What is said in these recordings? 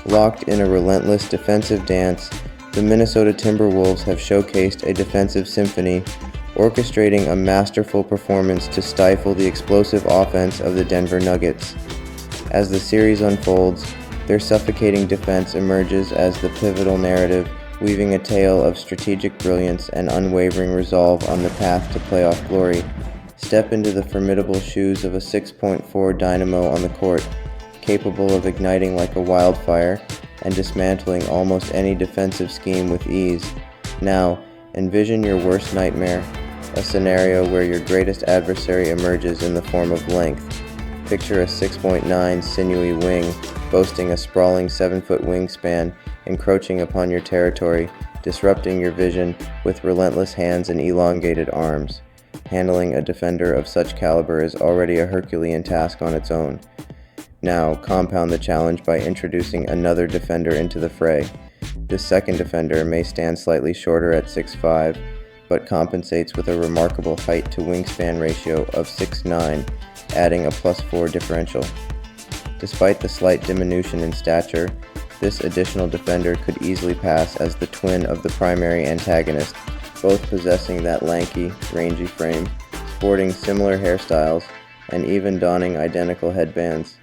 Locked in a relentless defensive dance, the Minnesota Timberwolves have showcased a defensive symphony, orchestrating a masterful performance to stifle the explosive offense of the Denver Nuggets. As the series unfolds, their suffocating defense emerges as the pivotal narrative, weaving a tale of strategic brilliance and unwavering resolve on the path to playoff glory. Step into the formidable shoes of a 6.4 dynamo on the court, capable of igniting like a wildfire and dismantling almost any defensive scheme with ease. Now, envision your worst nightmare, a scenario where your greatest adversary emerges in the form of length. Picture a 6.9 sinewy wing, boasting a sprawling 7-foot wingspan, encroaching upon your territory, disrupting your vision with relentless hands and elongated arms. Handling a defender of such caliber is already a Herculean task on its own. Now, compound the challenge by introducing another defender into the fray. This second defender may stand slightly shorter at 6'5", but compensates with a remarkable height to wingspan ratio of 6'9", adding a +4 differential. Despite the slight diminution in stature, this additional defender could easily pass as the twin of the primary antagonist, both possessing that lanky, rangy frame, sporting similar hairstyles, and even donning identical headbands.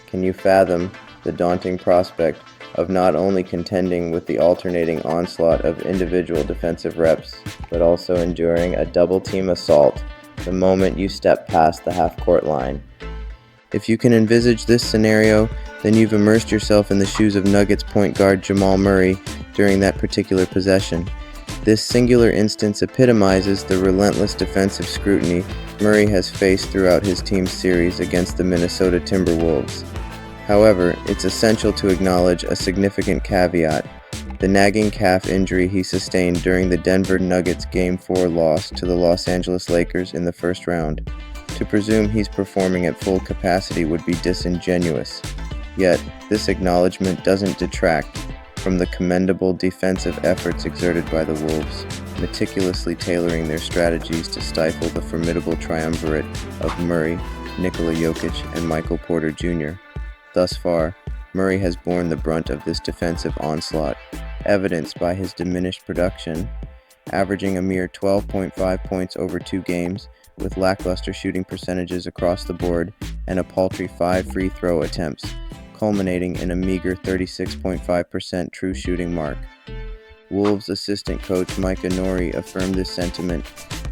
Can you fathom the daunting prospect of not only contending with the alternating onslaught of individual defensive reps, but also enduring a double-team assault the moment you step past the half-court line? If you can envisage this scenario, then you've immersed yourself in the shoes of Nuggets point guard Jamal Murray during that particular possession. This singular instance epitomizes the relentless defensive scrutiny Murray has faced throughout his team's series against the Minnesota Timberwolves. However, it's essential to acknowledge a significant caveat: the nagging calf injury he sustained during the Denver Nuggets Game 4 loss to the Los Angeles Lakers in the first round. To presume he's performing at full capacity would be disingenuous. Yet, this acknowledgement doesn't detract from the commendable defensive efforts exerted by the Wolves, meticulously tailoring their strategies to stifle the formidable triumvirate of Murray, Nikola Jokic, and Michael Porter Jr. Thus far, Murray has borne the brunt of this defensive onslaught, evidenced by his diminished production, averaging a mere 12.5 points over 2 games, with lackluster shooting percentages across the board and a paltry 5 free throw attempts, culminating in a meager 36.5% true shooting mark. Wolves assistant coach Mike Nori affirmed this sentiment,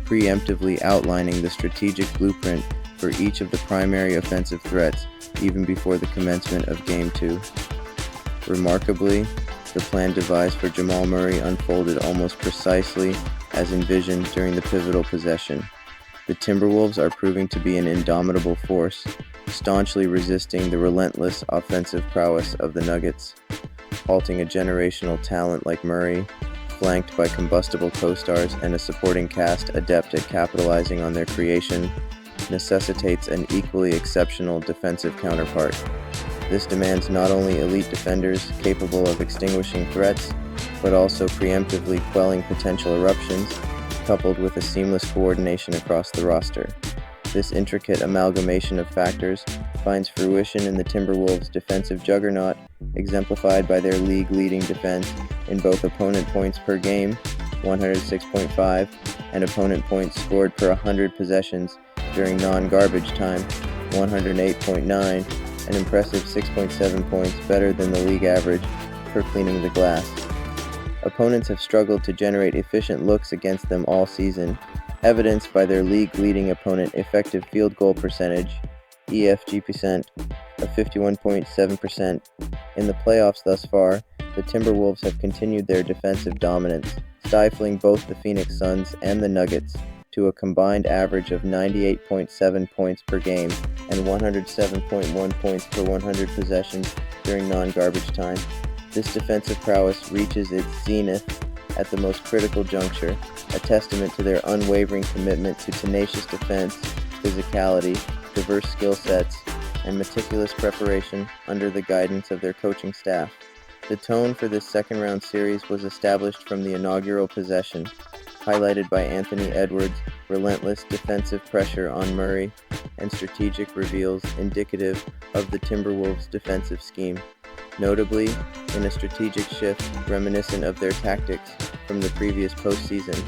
preemptively outlining the strategic blueprint for each of the primary offensive threats even before the commencement of Game 2. Remarkably, the plan devised for Jamal Murray unfolded almost precisely as envisioned during the pivotal possession. The Timberwolves are proving to be an indomitable force, staunchly resisting the relentless offensive prowess of the Nuggets. Halting a generational talent like Murray, flanked by combustible co-stars and a supporting cast adept at capitalizing on their creation, necessitates an equally exceptional defensive counterpart. This demands not only elite defenders capable of extinguishing threats, but also preemptively quelling potential eruptions, coupled with a seamless coordination across the roster. This intricate amalgamation of factors finds fruition in the Timberwolves' defensive juggernaut, exemplified by their league-leading defense in both opponent points per game, 106.5, and opponent points scored per 100 possessions during non-garbage time, 108.9, an impressive 6.7 points better than the league average per cleaning the glass. Opponents have struggled to generate efficient looks against them all season, evidenced by their league-leading opponent effective field goal percentage, EFG%, of 51.7%. In the playoffs thus far, the Timberwolves have continued their defensive dominance, stifling both the Phoenix Suns and the Nuggets to a combined average of 98.7 points per game and 107.1 points per 100 possessions during non-garbage time. This defensive prowess reaches its zenith at the most critical juncture, a testament to their unwavering commitment to tenacious defense, physicality, diverse skill sets, and meticulous preparation under the guidance of their coaching staff. The tone for this second-round series was established from the inaugural possession, highlighted by Anthony Edwards' relentless defensive pressure on Murray and strategic reveals indicative of the Timberwolves' defensive scheme. notably in a strategic shift reminiscent of their tactics from the previous postseason.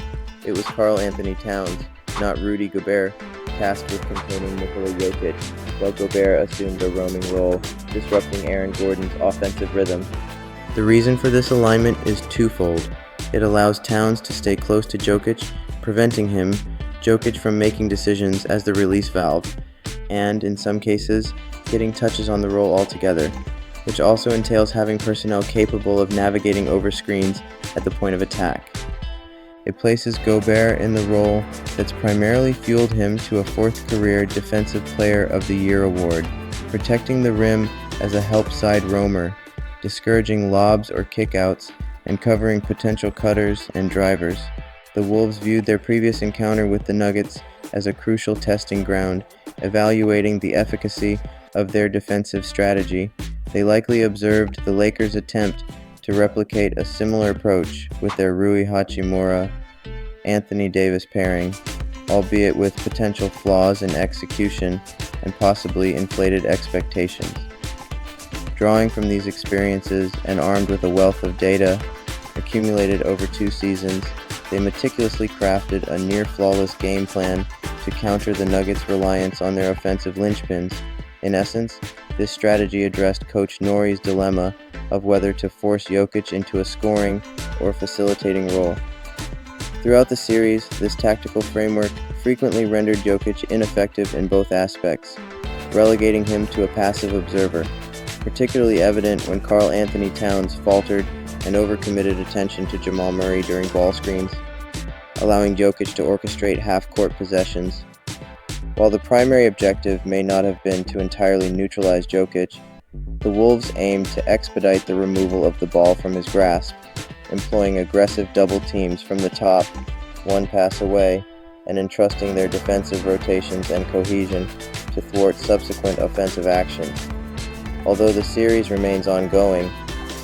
It was Karl Anthony Towns, not Rudy Gobert, tasked with containing Nikola Jokic, while Gobert assumed a roaming role, disrupting Aaron Gordon's offensive rhythm. The reason for this alignment is twofold. It allows Towns to stay close to Jokic, preventing him, Jokic, from making decisions as the release valve, and, in some cases, getting touches on the roll altogether, which also entails having personnel capable of navigating over screens at the point of attack. It places Gobert in the role that's primarily fueled him to a fourth career Defensive Player of the Year award, protecting the rim as a help side roamer, discouraging lobs or kickouts, and covering potential cutters and drivers. The Wolves viewed their previous encounter with the Nuggets as a crucial testing ground, evaluating the efficacy of their defensive strategy. They likely observed the Lakers' attempt to replicate a similar approach with their Rui Hachimura-Anthony Davis pairing, albeit with potential flaws in execution and possibly inflated expectations. Drawing from these experiences and armed with a wealth of data accumulated over 2 seasons, they meticulously crafted a near-flawless game plan to counter the Nuggets' reliance on their offensive linchpins. In essence, this strategy addressed Coach Nori's dilemma of whether to force Jokic into a scoring or facilitating role. Throughout the series, this tactical framework frequently rendered Jokic ineffective in both aspects, relegating him to a passive observer, particularly evident when Karl Anthony Towns faltered and overcommitted attention to Jamal Murray during ball screens, allowing Jokic to orchestrate half-court possessions. While the primary objective may not have been to entirely neutralize Jokic, the Wolves aimed to expedite the removal of the ball from his grasp, employing aggressive double teams from the top, one pass away, and entrusting their defensive rotations and cohesion to thwart subsequent offensive action. Although the series remains ongoing,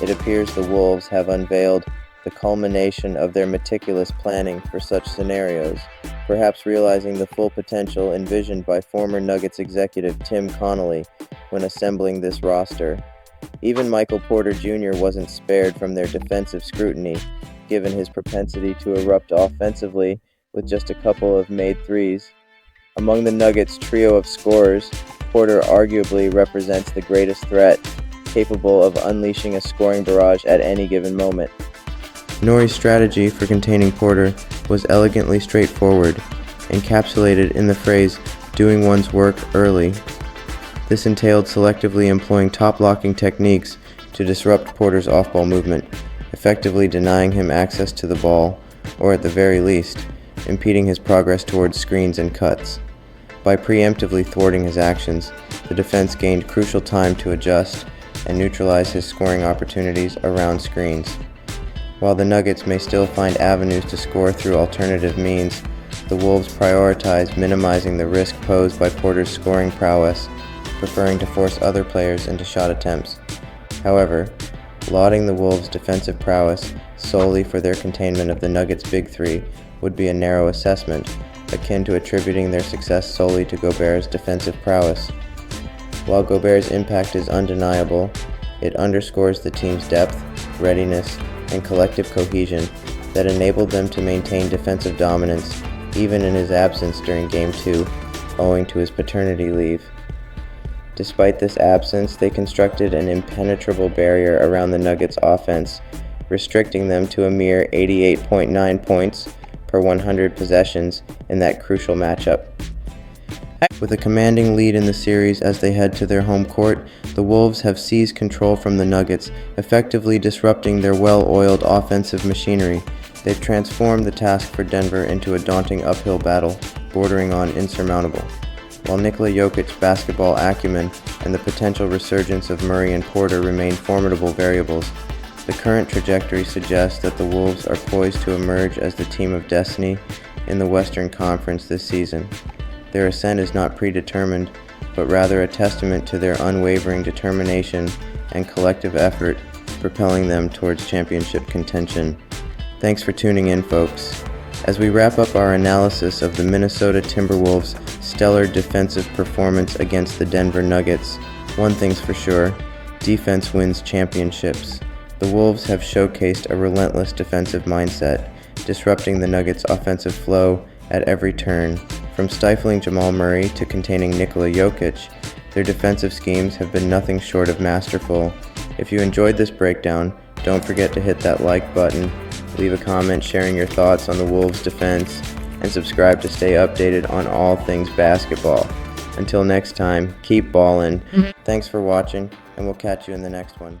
it appears the Wolves have unveiled the culmination of their meticulous planning for such scenarios, perhaps realizing the full potential envisioned by former Nuggets executive Tim Connolly when assembling this roster. Even Michael Porter Jr. wasn't spared from their defensive scrutiny, given his propensity to erupt offensively with just a couple of made threes. Among the Nuggets' trio of scorers, Porter arguably represents the greatest threat, capable of unleashing a scoring barrage at any given moment. Nori's strategy for containing Porter was elegantly straightforward, encapsulated in the phrase, "doing one's work early." This entailed selectively employing top-locking techniques to disrupt Porter's off-ball movement, effectively denying him access to the ball, or at the very least, impeding his progress towards screens and cuts. By preemptively thwarting his actions, the defense gained crucial time to adjust and neutralize his scoring opportunities around screens. While the Nuggets may still find avenues to score through alternative means, the Wolves prioritized minimizing the risk posed by Porter's scoring prowess, preferring to force other players into shot attempts. However, lauding the Wolves' defensive prowess solely for their containment of the Nuggets' big three would be a narrow assessment, akin to attributing their success solely to Gobert's defensive prowess. While Gobert's impact is undeniable, it underscores the team's depth, readiness, and collective cohesion that enabled them to maintain defensive dominance even in his absence during Game 2, owing to his paternity leave. Despite this absence, they constructed an impenetrable barrier around the Nuggets' offense, restricting them to a mere 88.9 points per 100 possessions in that crucial matchup. With a commanding lead in the series as they head to their home court, the Wolves have seized control from the Nuggets, effectively disrupting their well-oiled offensive machinery. They've transformed the task for Denver into a daunting uphill battle, bordering on insurmountable. While Nikola Jokic's basketball acumen and the potential resurgence of Murray and Porter remain formidable variables, the current trajectory suggests that the Wolves are poised to emerge as the team of destiny in the Western Conference this season. Their ascent is not predetermined, but rather a testament to their unwavering determination and collective effort propelling them towards championship contention. Thanks for tuning in, folks. As we wrap up our analysis of the Minnesota Timberwolves' stellar defensive performance against the Denver Nuggets, one thing's for sure, defense wins championships. The Wolves have showcased a relentless defensive mindset, disrupting the Nuggets' offensive flow at every turn. From stifling Jamal Murray to containing Nikola Jokic, their defensive schemes have been nothing short of masterful. If you enjoyed this breakdown, don't forget to hit that like button, leave a comment sharing your thoughts on the Wolves' defense, and subscribe to stay updated on all things basketball. Until next time, keep ballin'. Thanks for watching, and we'll catch you in the next one.